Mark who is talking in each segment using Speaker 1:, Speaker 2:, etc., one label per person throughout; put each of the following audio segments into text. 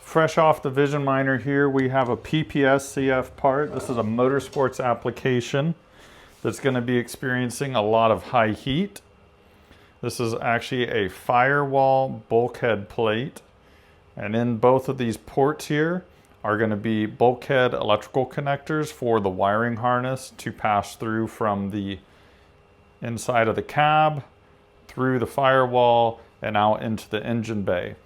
Speaker 1: Fresh off the vision miner here, we have a PPS-CF part. This is a motorsports application that's going to be experiencing a lot of high heat. This is actually a firewall bulkhead plate. And in both of these ports here are going to be bulkhead electrical connectors for the wiring harness to pass through from the inside of the cab, through the firewall, and out into the engine bay.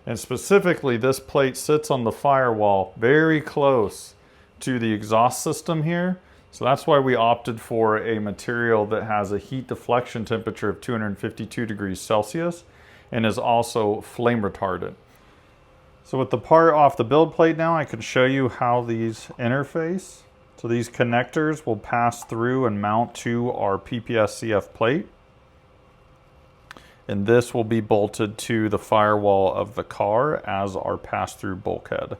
Speaker 1: And specifically, this plate sits on the firewall very close to the exhaust system here. So that's why we opted for a material that has a heat deflection temperature of 252 degrees Celsius and is also flame retardant. So with the part off the build plate now, I can show you how these interface. So these connectors will pass through and mount to our PPS-CF plate. And this will be bolted to the firewall of the car as our pass-through bulkhead.